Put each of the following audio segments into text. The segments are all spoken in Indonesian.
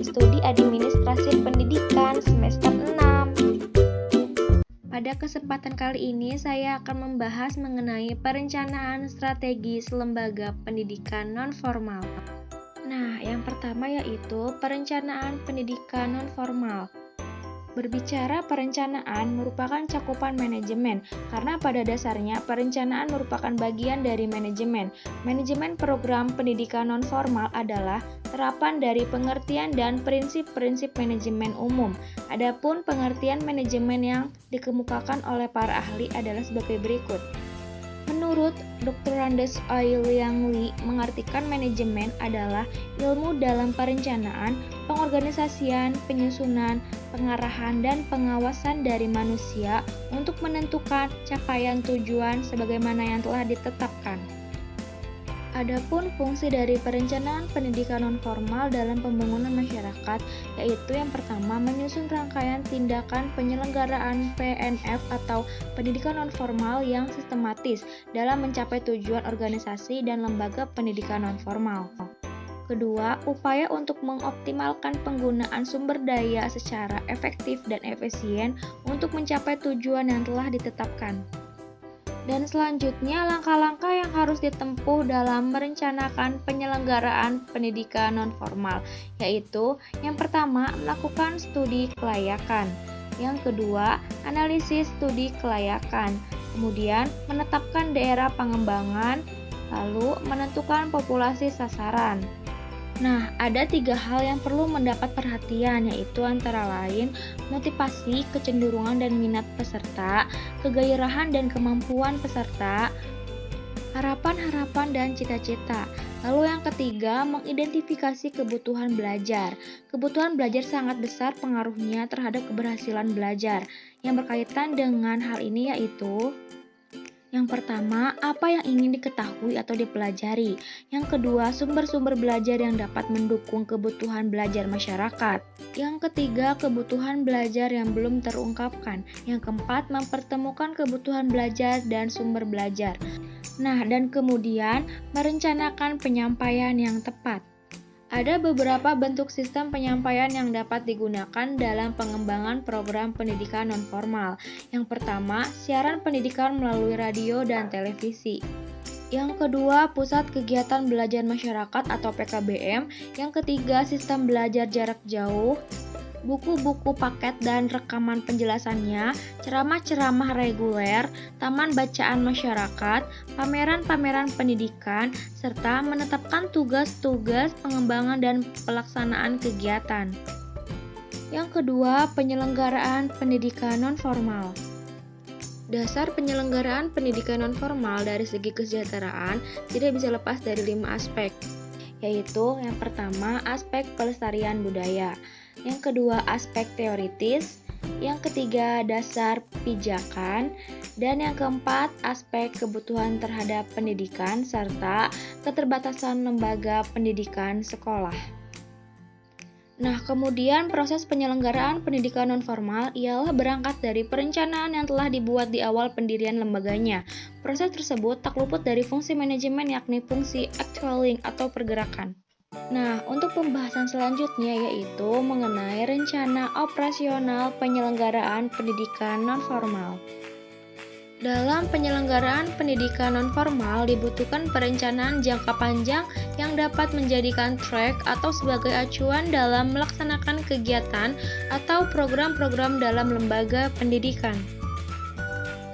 Studi Administrasi Pendidikan semester 6. Pada kesempatan kali ini saya akan membahas mengenai perencanaan strategis lembaga pendidikan non-formal. Nah, yang pertama yaitu perencanaan pendidikan non-formal. Berbicara perencanaan merupakan cakupan manajemen, karena pada dasarnya perencanaan merupakan bagian dari manajemen. Manajemen program pendidikan non-formal adalah terapan dari pengertian dan prinsip-prinsip manajemen umum. Adapun pengertian manajemen yang dikemukakan oleh para ahli adalah sebagai berikut. Menurut Dr. Randes Liang Li, mengartikan manajemen adalah ilmu dalam perencanaan, pengorganisasian, penyusunan, pengarahan, dan pengawasan dari manusia untuk menentukan capaian tujuan sebagaimana yang telah ditetapkan. Adapun fungsi dari perencanaan pendidikan non-formal dalam pembangunan masyarakat, yaitu yang pertama menyusun rangkaian tindakan penyelenggaraan PNF atau pendidikan non-formal yang sistematis dalam mencapai tujuan organisasi dan lembaga pendidikan non-formal. Kedua, upaya untuk mengoptimalkan penggunaan sumber daya secara efektif dan efisien untuk mencapai tujuan yang telah ditetapkan. Dan selanjutnya, langkah-langkah yang harus ditempuh dalam merencanakan penyelenggaraan pendidikan non-formal, yaitu yang pertama, melakukan studi kelayakan. Yang kedua, analisis studi kelayakan. Kemudian, menetapkan daerah pengembangan, lalu menentukan populasi sasaran. Nah, ada 3 hal yang perlu mendapat perhatian, yaitu antara lain motivasi, kecenderungan dan minat peserta, kegairahan dan kemampuan peserta, harapan-harapan dan cita-cita. Lalu yang ketiga, mengidentifikasi kebutuhan belajar. Kebutuhan belajar sangat besar pengaruhnya terhadap keberhasilan belajar. Yang berkaitan dengan hal ini yaitu yang pertama, apa yang ingin diketahui atau dipelajari. Yang kedua, sumber-sumber belajar yang dapat mendukung kebutuhan belajar masyarakat. Yang ketiga, kebutuhan belajar yang belum terungkapkan. Yang keempat, mempertemukan kebutuhan belajar dan sumber belajar. Nah, dan kemudian merencanakan penyampaian yang tepat. Ada beberapa bentuk sistem penyampaian yang dapat digunakan dalam pengembangan program pendidikan non-formal. Yang pertama, siaran pendidikan melalui radio dan televisi. Yang kedua, pusat kegiatan belajar masyarakat atau PKBM. Yang ketiga, sistem belajar jarak jauh, buku-buku paket dan rekaman penjelasannya, ceramah-ceramah reguler, taman bacaan masyarakat, pameran-pameran pendidikan, serta menetapkan tugas-tugas pengembangan dan pelaksanaan kegiatan. Yang kedua, penyelenggaraan pendidikan non-formal. Dasar penyelenggaraan pendidikan non-formal dari segi kesejahteraan tidak bisa lepas dari 5 aspek, yaitu yang pertama, aspek pelestarian budaya. Yang kedua, aspek teoritis. Yang ketiga, dasar pijakan. Dan yang keempat, aspek kebutuhan terhadap pendidikan serta keterbatasan lembaga pendidikan sekolah. Nah, kemudian proses penyelenggaraan pendidikan non-formal ialah berangkat dari perencanaan yang telah dibuat di awal pendirian lembaganya. Proses tersebut tak luput dari fungsi manajemen, yakni fungsi actualing atau pergerakan. Nah, untuk pembahasan selanjutnya yaitu mengenai rencana operasional penyelenggaraan pendidikan non-formal. Dalam penyelenggaraan pendidikan non-formal dibutuhkan perencanaan jangka panjang yang dapat menjadikan track atau sebagai acuan dalam melaksanakan kegiatan atau program-program dalam lembaga pendidikan.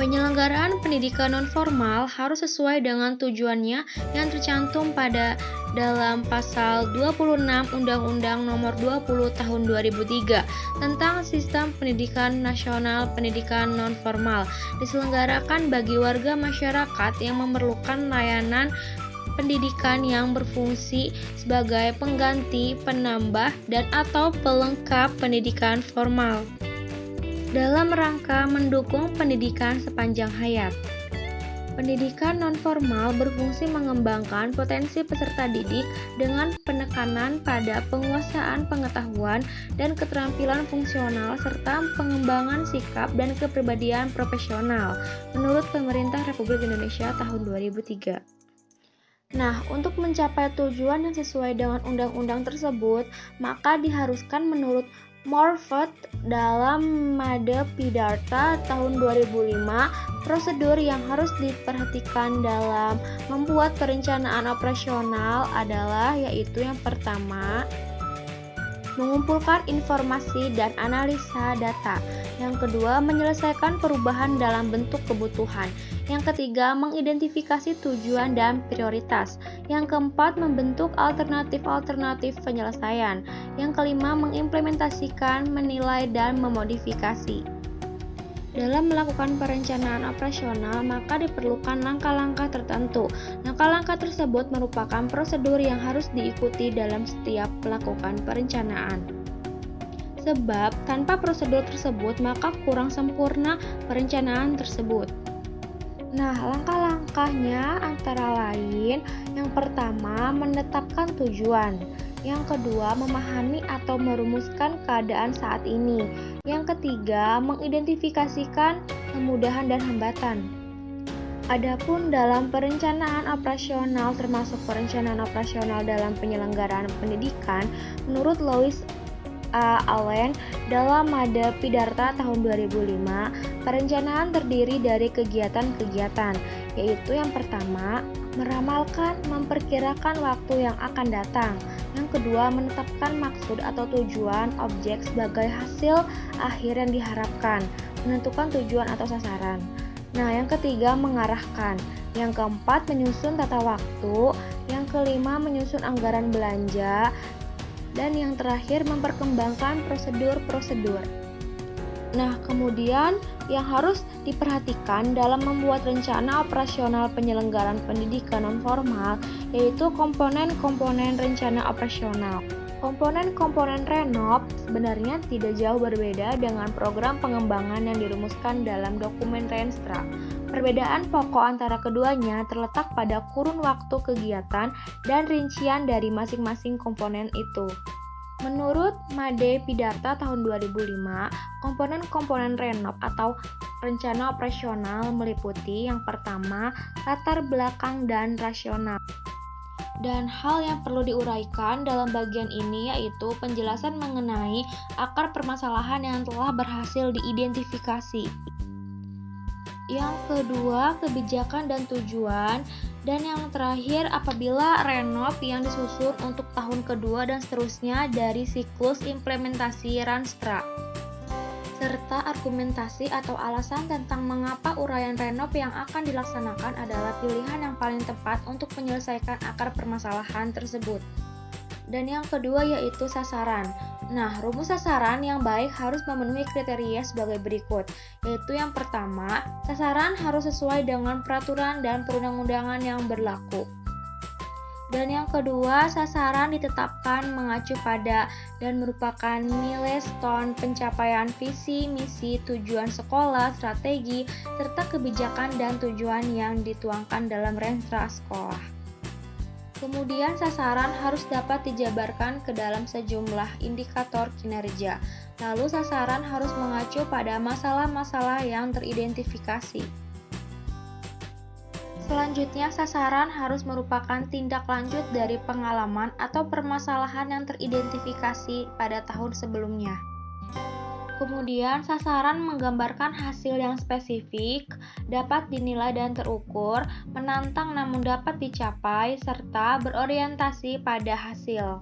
Penyelenggaraan pendidikan non-formal harus sesuai dengan tujuannya yang tercantum pada dalam pasal 26 Undang-Undang Nomor 20 Tahun 2003 tentang Sistem Pendidikan Nasional Pendidikan Non-Formal, diselenggarakan bagi warga masyarakat yang memerlukan layanan pendidikan yang berfungsi sebagai pengganti, penambah, dan atau pelengkap pendidikan formal dalam rangka mendukung pendidikan sepanjang hayat. Pendidikan non-formal berfungsi mengembangkan potensi peserta didik dengan penekanan pada penguasaan pengetahuan dan keterampilan fungsional serta pengembangan sikap dan kepribadian profesional menurut Pemerintah Republik Indonesia tahun 2003. Nah, untuk mencapai tujuan yang sesuai dengan undang-undang tersebut, maka diharuskan menurut Morford dalam Made Pidarta tahun 2005, prosedur yang harus diperhatikan dalam membuat perencanaan operasional adalah yaitu yang pertama, mengumpulkan informasi dan analisa data. Yang kedua, menyelesaikan perubahan dalam bentuk kebutuhan. Yang ketiga, mengidentifikasi tujuan dan prioritas. Yang keempat, membentuk alternatif-alternatif penyelesaian. Yang kelima, mengimplementasikan, menilai, dan memodifikasi. Dalam melakukan perencanaan operasional, maka diperlukan langkah-langkah tertentu. Langkah-langkah tersebut merupakan prosedur yang harus diikuti dalam setiap melakukan perencanaan. Sebab, tanpa prosedur tersebut, maka kurang sempurna perencanaan tersebut. Nah, langkah-langkahnya antara lain, yang pertama, menetapkan tujuan. Yang kedua, memahami atau merumuskan keadaan saat ini. Yang ketiga, mengidentifikasikan kemudahan dan hambatan. Adapun dalam perencanaan operasional termasuk perencanaan operasional dalam penyelenggaraan pendidikan, menurut Louis A. Allen dalam Made Pidarta tahun 2005, perencanaan terdiri dari kegiatan-kegiatan, yaitu yang pertama, meramalkan, memperkirakan waktu yang akan datang. Yang kedua, menetapkan maksud atau tujuan objek sebagai hasil akhir yang diharapkan, menentukan tujuan atau sasaran. Nah, yang ketiga, mengarahkan. Yang keempat, menyusun tata waktu. Yang kelima, menyusun anggaran belanja. Dan yang terakhir, memperkembangkan prosedur-prosedur. Nah, kemudian yang harus diperhatikan dalam membuat rencana operasional penyelenggaraan pendidikan non-formal yaitu komponen-komponen rencana operasional. Komponen-komponen Renop sebenarnya tidak jauh berbeda dengan program pengembangan yang dirumuskan dalam dokumen Renstra. Perbedaan pokok antara keduanya terletak pada kurun waktu kegiatan dan rincian dari masing-masing komponen itu. Menurut Made Pidarta tahun 2005, komponen-komponen Renop atau rencana operasional meliputi yang pertama, latar belakang dan rasional. Dan hal yang perlu diuraikan dalam bagian ini yaitu penjelasan mengenai akar permasalahan yang telah berhasil diidentifikasi. Yang kedua, kebijakan dan tujuan. Dan yang terakhir, apabila Renop yang disusun untuk tahun kedua dan seterusnya dari siklus implementasi Ranstra. Serta argumentasi atau alasan tentang mengapa uraian Renop yang akan dilaksanakan adalah pilihan yang paling tepat untuk menyelesaikan akar permasalahan tersebut. Dan yang kedua yaitu sasaran. Nah, rumus sasaran yang baik harus memenuhi kriteria sebagai berikut, yaitu yang pertama, sasaran harus sesuai dengan peraturan dan perundang-undangan yang berlaku. Dan yang kedua, sasaran ditetapkan mengacu pada dan merupakan milestone pencapaian visi, misi, tujuan sekolah, strategi, serta kebijakan dan tujuan yang dituangkan dalam Renstra sekolah. Kemudian sasaran harus dapat dijabarkan ke dalam sejumlah indikator kinerja. Lalu sasaran harus mengacu pada masalah-masalah yang teridentifikasi. Selanjutnya, sasaran harus merupakan tindak lanjut dari pengalaman atau permasalahan yang teridentifikasi pada tahun sebelumnya. Kemudian, sasaran menggambarkan hasil yang spesifik, dapat dinilai dan terukur, menantang namun dapat dicapai, serta berorientasi pada hasil.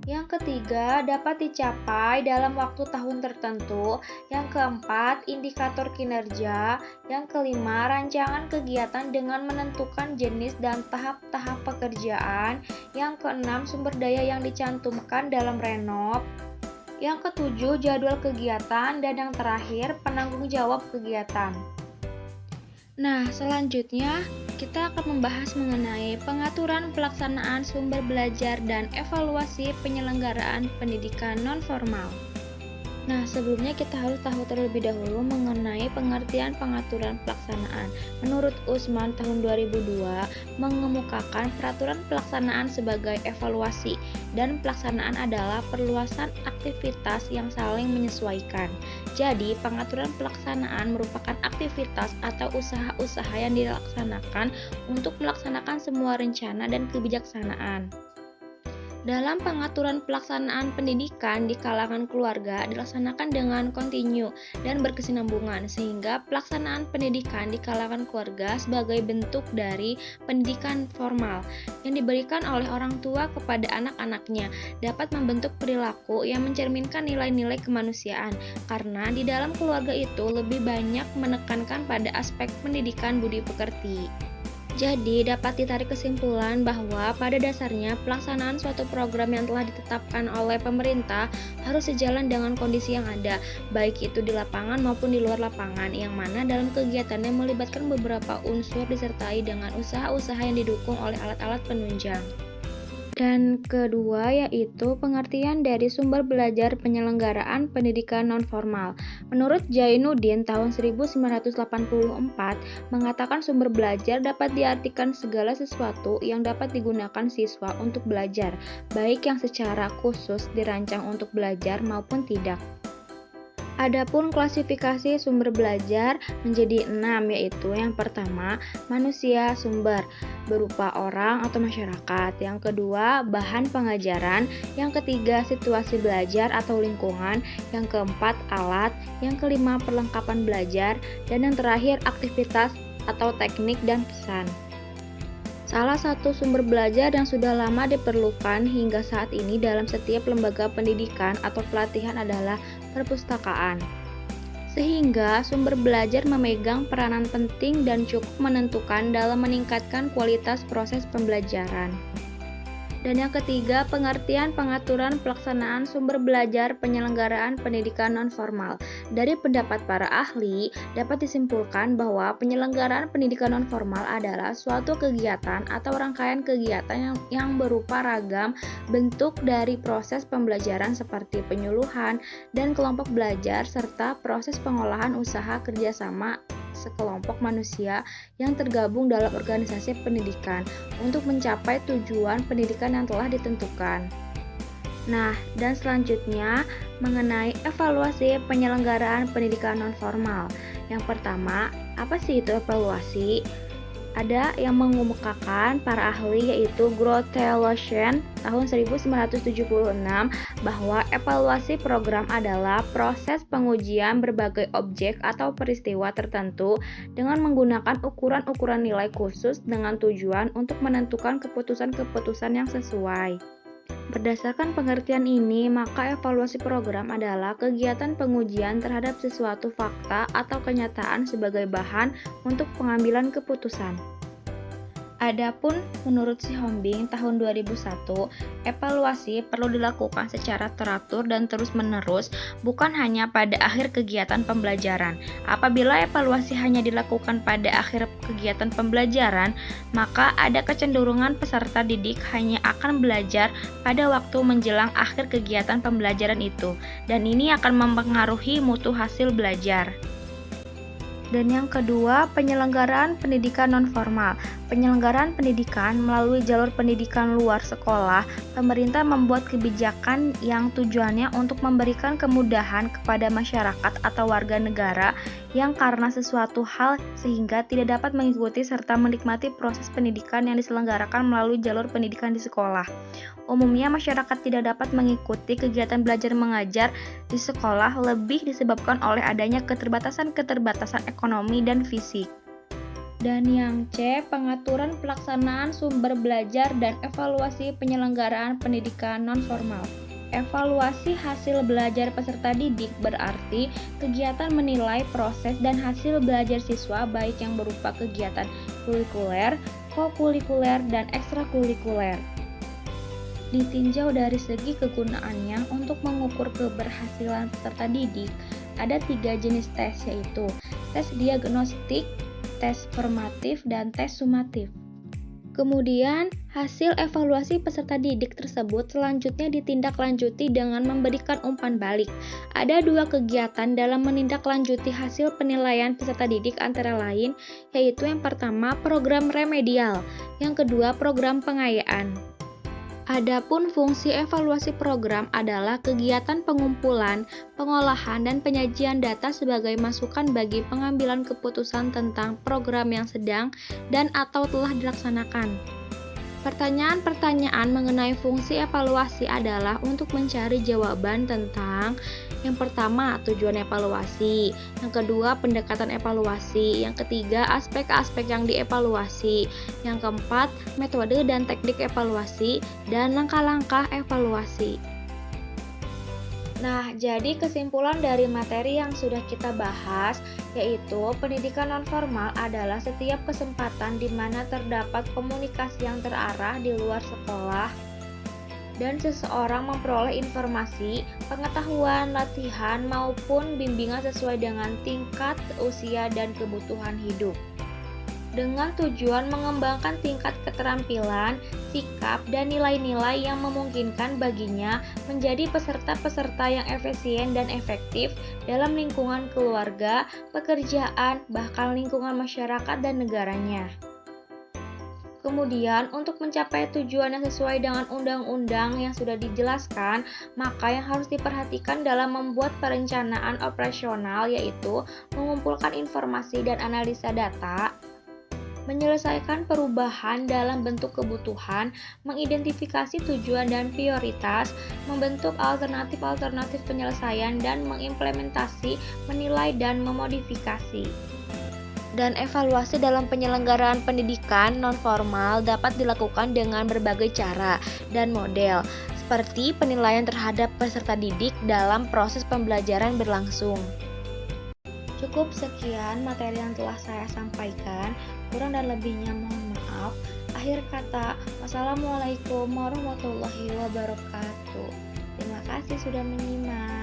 Yang ketiga, dapat dicapai dalam waktu tahun tertentu. Yang keempat, indikator kinerja. Yang kelima, rancangan kegiatan dengan menentukan jenis dan tahap-tahap pekerjaan. Yang keenam, sumber daya yang dicantumkan dalam Renop. Yang ketujuh, jadwal kegiatan, dan yang terakhir, penanggung jawab kegiatan. Nah, selanjutnya kita akan membahas mengenai pengaturan pelaksanaan sumber belajar dan evaluasi penyelenggaraan pendidikan non-formal. Nah, sebelumnya kita harus tahu terlebih dahulu mengenai pengertian pengaturan pelaksanaan. Menurut Usman tahun 2002 mengemukakan peraturan pelaksanaan sebagai evaluasi dan pelaksanaan adalah perluasan aktivitas yang saling menyesuaikan. Jadi, pengaturan pelaksanaan merupakan aktivitas atau usaha-usaha yang dilaksanakan untuk melaksanakan semua rencana dan kebijaksanaan. Dalam pengaturan pelaksanaan pendidikan di kalangan keluarga dilaksanakan dengan kontinu dan berkesinambungan, sehingga pelaksanaan pendidikan di kalangan keluarga sebagai bentuk dari pendidikan formal yang diberikan oleh orang tua kepada anak-anaknya dapat membentuk perilaku yang mencerminkan nilai-nilai kemanusiaan, karena di dalam keluarga itu lebih banyak menekankan pada aspek pendidikan budi pekerti. Jadi, dapat ditarik kesimpulan bahwa pada dasarnya pelaksanaan suatu program yang telah ditetapkan oleh pemerintah harus sejalan dengan kondisi yang ada, baik itu di lapangan maupun di luar lapangan, yang mana dalam kegiatannya melibatkan beberapa unsur disertai dengan usaha-usaha yang didukung oleh alat-alat penunjang. Dan kedua yaitu pengertian dari sumber belajar penyelenggaraan pendidikan nonformal. Menurut Jainuddin tahun 1984 mengatakan sumber belajar dapat diartikan segala sesuatu yang dapat digunakan siswa untuk belajar, baik yang secara khusus dirancang untuk belajar maupun tidak. Adapun klasifikasi sumber belajar menjadi 6, yaitu yang pertama, manusia sumber, berupa orang atau masyarakat. Yang kedua, bahan pengajaran. Yang ketiga, situasi belajar atau lingkungan. Yang keempat, alat. Yang kelima, perlengkapan belajar. Dan yang terakhir, aktivitas atau teknik dan pesan. Salah satu sumber belajar yang sudah lama diperlukan hingga saat ini dalam setiap lembaga pendidikan atau pelatihan adalah perpustakaan. Sehingga sumber belajar memegang peranan penting dan cukup menentukan dalam meningkatkan kualitas proses pembelajaran. Dan yang ketiga, pengertian pengaturan pelaksanaan sumber belajar penyelenggaraan pendidikan nonformal. Dari pendapat para ahli, dapat disimpulkan bahwa penyelenggaraan pendidikan nonformal adalah suatu kegiatan atau rangkaian kegiatan yang berupa ragam bentuk dari proses pembelajaran seperti penyuluhan dan kelompok belajar serta proses pengolahan usaha kerjasama sekelompok manusia yang tergabung dalam organisasi pendidikan untuk mencapai tujuan pendidikan yang telah ditentukan. Nah, dan selanjutnya mengenai evaluasi penyelenggaraan pendidikan nonformal. Yang pertama, apa sih itu evaluasi? Ada yang mengemukakan para ahli yaitu Groteloshen tahun 1976 bahwa evaluasi program adalah proses pengujian berbagai objek atau peristiwa tertentu dengan menggunakan ukuran-ukuran nilai khusus dengan tujuan untuk menentukan keputusan-keputusan yang sesuai. Berdasarkan pengertian ini, maka evaluasi program adalah kegiatan pengujian terhadap sesuatu fakta atau kenyataan sebagai bahan untuk pengambilan keputusan. Adapun menurut Sihombing tahun 2001, evaluasi perlu dilakukan secara teratur dan terus-menerus, bukan hanya pada akhir kegiatan pembelajaran. Apabila evaluasi hanya dilakukan pada akhir kegiatan pembelajaran, maka ada kecenderungan peserta didik hanya akan belajar pada waktu menjelang akhir kegiatan pembelajaran itu, dan ini akan mempengaruhi mutu hasil belajar. Dan yang kedua, penyelenggaraan pendidikan nonformal. Penyelenggaraan pendidikan melalui jalur pendidikan luar sekolah, pemerintah membuat kebijakan yang tujuannya untuk memberikan kemudahan kepada masyarakat atau warga negara yang karena sesuatu hal sehingga tidak dapat mengikuti serta menikmati proses pendidikan yang diselenggarakan melalui jalur pendidikan di sekolah. Umumnya masyarakat tidak dapat mengikuti kegiatan belajar mengajar di sekolah lebih disebabkan oleh adanya keterbatasan ekonomi dan fisik. Dan yang C, pengaturan pelaksanaan sumber belajar dan evaluasi penyelenggaraan pendidikan nonformal. Evaluasi hasil belajar peserta didik berarti kegiatan menilai proses dan hasil belajar siswa baik yang berupa kegiatan kurikuler, kokurikuler, dan ekstrakurikuler. Ditinjau dari segi kegunaannya untuk mengukur keberhasilan peserta didik, ada 3 jenis tes, yaitu tes diagnostik, tes formatif, dan tes sumatif. Kemudian, hasil evaluasi peserta didik tersebut selanjutnya ditindaklanjuti dengan memberikan umpan balik. Ada 2 kegiatan dalam menindaklanjuti hasil penilaian peserta didik antara lain, yaitu yang pertama program remedial, yang kedua program pengayaan. Adapun fungsi evaluasi program adalah kegiatan pengumpulan, pengolahan, dan penyajian data sebagai masukan bagi pengambilan keputusan tentang program yang sedang dan atau telah dilaksanakan. Pertanyaan-pertanyaan mengenai fungsi evaluasi adalah untuk mencari jawaban tentang yang pertama, tujuan evaluasi, yang kedua, pendekatan evaluasi, yang ketiga, aspek-aspek yang dievaluasi, yang keempat, metode dan teknik evaluasi, dan langkah-langkah evaluasi. Nah, jadi kesimpulan dari materi yang sudah kita bahas, yaitu pendidikan nonformal adalah setiap kesempatan di mana terdapat komunikasi yang terarah di luar sekolah dan seseorang memperoleh informasi, pengetahuan, latihan, maupun bimbingan sesuai dengan tingkat usia dan kebutuhan hidup, dengan tujuan mengembangkan tingkat keterampilan, sikap, dan nilai-nilai yang memungkinkan baginya menjadi peserta-peserta yang efisien dan efektif dalam lingkungan keluarga, pekerjaan, bahkan lingkungan masyarakat dan negaranya. Kemudian, untuk mencapai tujuan yang sesuai dengan undang-undang yang sudah dijelaskan, maka yang harus diperhatikan dalam membuat perencanaan operasional yaitu mengumpulkan informasi dan analisa data, menyelesaikan perubahan dalam bentuk kebutuhan, mengidentifikasi tujuan dan prioritas, membentuk alternatif-alternatif penyelesaian, dan mengimplementasi, menilai, dan memodifikasi. Dan evaluasi dalam penyelenggaraan pendidikan nonformal dapat dilakukan dengan berbagai cara dan model, seperti penilaian terhadap peserta didik dalam proses pembelajaran berlangsung. Cukup sekian materi yang telah saya sampaikan, kurang dan lebihnya mohon maaf. Akhir kata, wassalamualaikum warahmatullahi wabarakatuh. Terima kasih sudah menyimak.